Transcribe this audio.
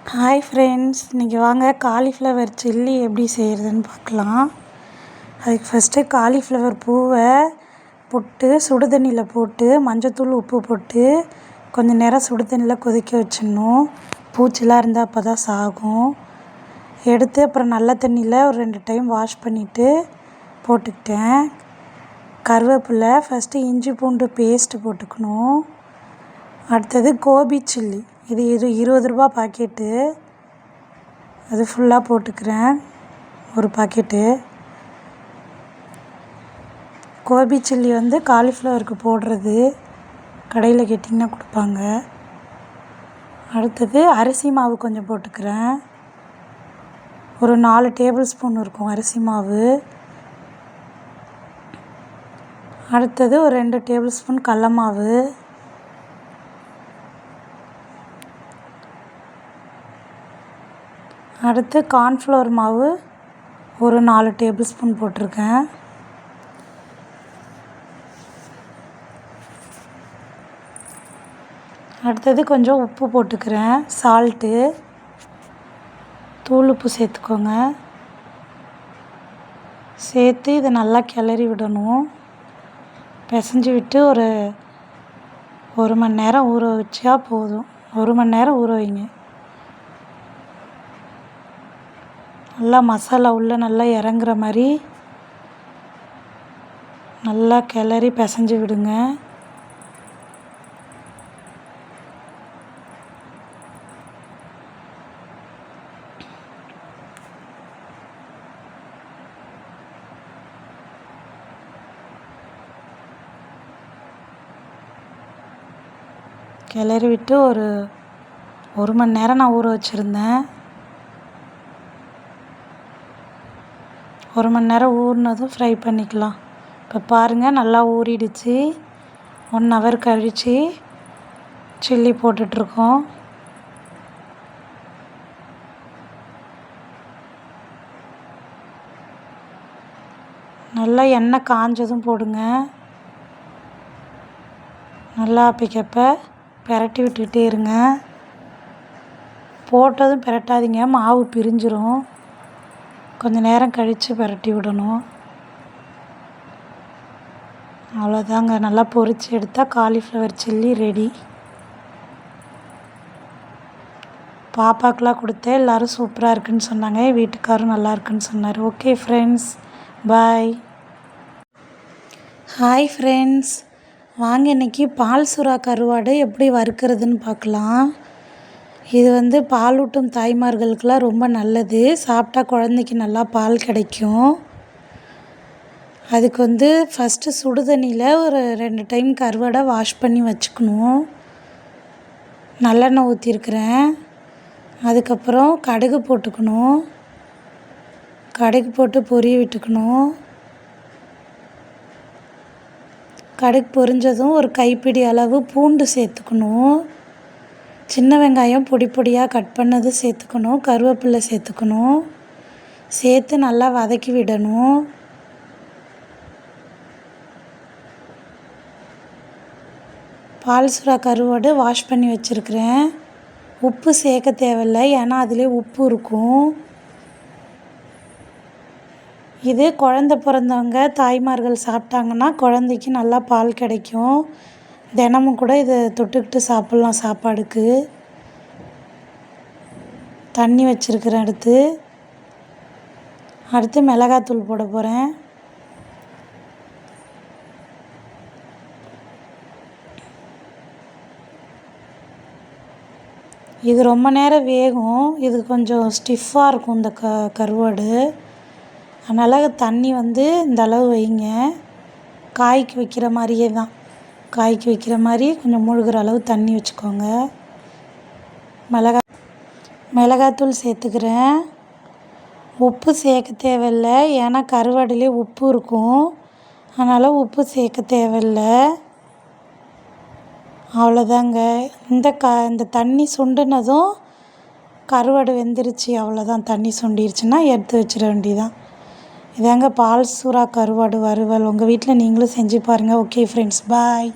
Hi friends, இன்றைக்கி வாங்க cauliflower chilli எப்படி செய்கிறதுன்னு பார்க்கலாம். அதுக்கு ஃபஸ்ட்டு காலிஃப்ளவர் பூவை போட்டு சுடு தண்ணியில் போட்டு மஞ்சத்தூள் உப்பு போட்டு கொஞ்சம் நேரம் சுடு தண்ணியில் கொதிக்க வச்சிடணும். பூச்சிலாம் இருந்தால் அப்போ தான் சாகும். எடுத்து அப்புறம் நல்ல தண்ணியில் ஒரு 2 டைம் வாஷ் பண்ணிவிட்டு போட்டுக்கிட்டேன். கருவேப்பிலை, ஃபஸ்ட்டு இஞ்சி பூண்டு பேஸ்ட்டு போட்டுக்கணும். அடுத்தது கோபி சில்லி, இது 20 ரூபா பாக்கெட்டு, அது ஃபுல்லாக போட்டுக்கிறேன். ஒரு பாக்கெட்டு கோபி சில்லி வந்து காலிஃப்ளவருக்கு போடுறது, கடையில் கேட்டிங்கன்னா கொடுப்பாங்க. அடுத்தது அரிசி மாவு கொஞ்சம் போட்டுக்கிறேன். ஒரு 4 டேபிள் ஸ்பூன் இருக்கும் அரிசி மாவு. அடுத்தது ஒரு 2 டேபிள் ஸ்பூன் கடல மாவு. அடுத்து கார்ன்ஃப்ளவர் மாவு ஒரு 4 டேபிள் ஸ்பூன் போட்டிருக்கேன். அடுத்தது கொஞ்சம் உப்பு போட்டுக்கிறேன், சால்ட்டு, தூள் உப்பு சேர்த்துக்கோங்க. சேர்த்து இதை நல்லா கிளறி விடணும். பிசைஞ்சு விட்டு ஒரு மணி நேரம் ஊற வச்சா போதும். 1 மணி நேரம் ஊற வைங்க. நல்லா மசாலா உள்ளே நல்லா இறங்குற மாதிரி நல்லா கிளறி பிசைஞ்சு விடுங்க. கிளறி விட்டு ஒரு மணி நேரம் நான் ஊற வச்சுருந்தேன். 1 மணி நேரம் ஊறினதும் ஃப்ரை பண்ணிக்கலாம். இப்போ பாருங்கள், நல்லா ஊறிடுச்சு. 1 ஹவர் கழித்து சில்லி போட்டுட்ருக்கோம். நல்லா எண்ணெய் காஞ்சதும் போடுங்க. நல்லா அப்பக்கப்போ பிரட்டி விட்டுக்கிட்டே இருங்க. போட்டதும் பிரட்டாதீங்க, மாவு பிரிஞ்சிரும். கொஞ்சம் நேரம் கழித்து பிரட்டி விடணும். அவ்வளோதாங்க, நல்லா பொரித்து எடுத்தால் காலிஃப்ளவர் சில்லி ரெடி. பாப்பாக்கெலாம் கொடுத்தேன், எல்லோரும் சூப்பராக இருக்குன்னு சொன்னாங்க. என் வீட்டுக்காரும் நல்லா இருக்குன்னு சொன்னார். ஓகே ஃப்ரெண்ட்ஸ், பாய். ஹாய் ஃப்ரெண்ட்ஸ், வாங்க இன்றைக்கி பால் சுறா கருவாடு எப்படி வறுக்கிறதுன்னு பார்க்கலாம். இது வந்து பாலூட்டும் தாய்மார்களுக்கெலாம் ரொம்ப நல்லது. சாப்பிட்டா குழந்தைக்கு நல்லா பால் கிடைக்கும். அதுக்கு வந்து ஃபஸ்ட்டு சுடு தண்ணியில் ஒரு 2 டைம் கருவாடை வாஷ் பண்ணி வச்சுக்கணும். நல்லெண்ணெய் ஊற்றிருக்கிறேன். அதுக்கப்புறம் கடுகு போட்டுக்கணும். கடுகு போட்டு பொரிய விட்டுக்கணும். கடுகு பொரிஞ்சதும் ஒரு கைப்பிடி அளவு பூண்டு சேர்த்துக்கணும். சின்ன வெங்காயம் பொடி பொடியாக கட் பண்ணது சேர்த்துக்கணும். கருவேப்பிலை சேர்த்துக்கணும். சேர்த்து நல்லா வதக்கி விடணும். பால் சுறா கருவாடு வாஷ் பண்ணி வச்சுருக்கிறேன். உப்பு சேர்க்க தேவையில்லை, ஏன்னா அதிலே உப்பு இருக்கும். இது குழந்த பிறந்தவங்க தாய்மார்கள் சாப்பிட்டாங்கன்னா குழந்தைக்கு நல்லா பால் கிடைக்கும். தினமும் கூட இதை தொட்டுக்கிட்டு சாப்பிட்லாம் சாப்பாடுக்கு. தண்ணி வச்சுருக்கிறேன். அடுத்து மிளகாத்தூள் போட போகிறேன். இது ரொம்ப நேரம் வேகும். இது கொஞ்சம் ஸ்டிஃபாக இருக்கும் இந்த கருவாடு. அதனால் தண்ணி வந்து இந்த அளவு வைங்க. காய்க்கு வைக்கிற மாதிரியே தான், காய்க்கு வைக்கிற மாதிரி கொஞ்சம் மூழ்கிற அளவு தண்ணி வச்சுக்கோங்க. மிளகாத்தூள் சேர்த்துக்கிறேன். உப்பு சேர்க்க தேவையில்லை, ஏன்னா கருவாடுலேயே உப்பு இருக்கும். அதனால் உப்பு சேர்க்க தேவையில்லை. அவ்வளோதாங்க. இந்த தண்ணி சுண்டுனதும் கருவாடு வெந்துருச்சு. அவ்வளோதான், தண்ணி சுண்டிருச்சுன்னா எடுத்து வச்சிட வேண்டியதான். இதாங்க பால் சுறா கருவாடு வறுவல். உங்கள் வீட்டில் நீங்களும் செஞ்சு பாருங்கள். ஓகே ஃப்ரெண்ட்ஸ், பாய்.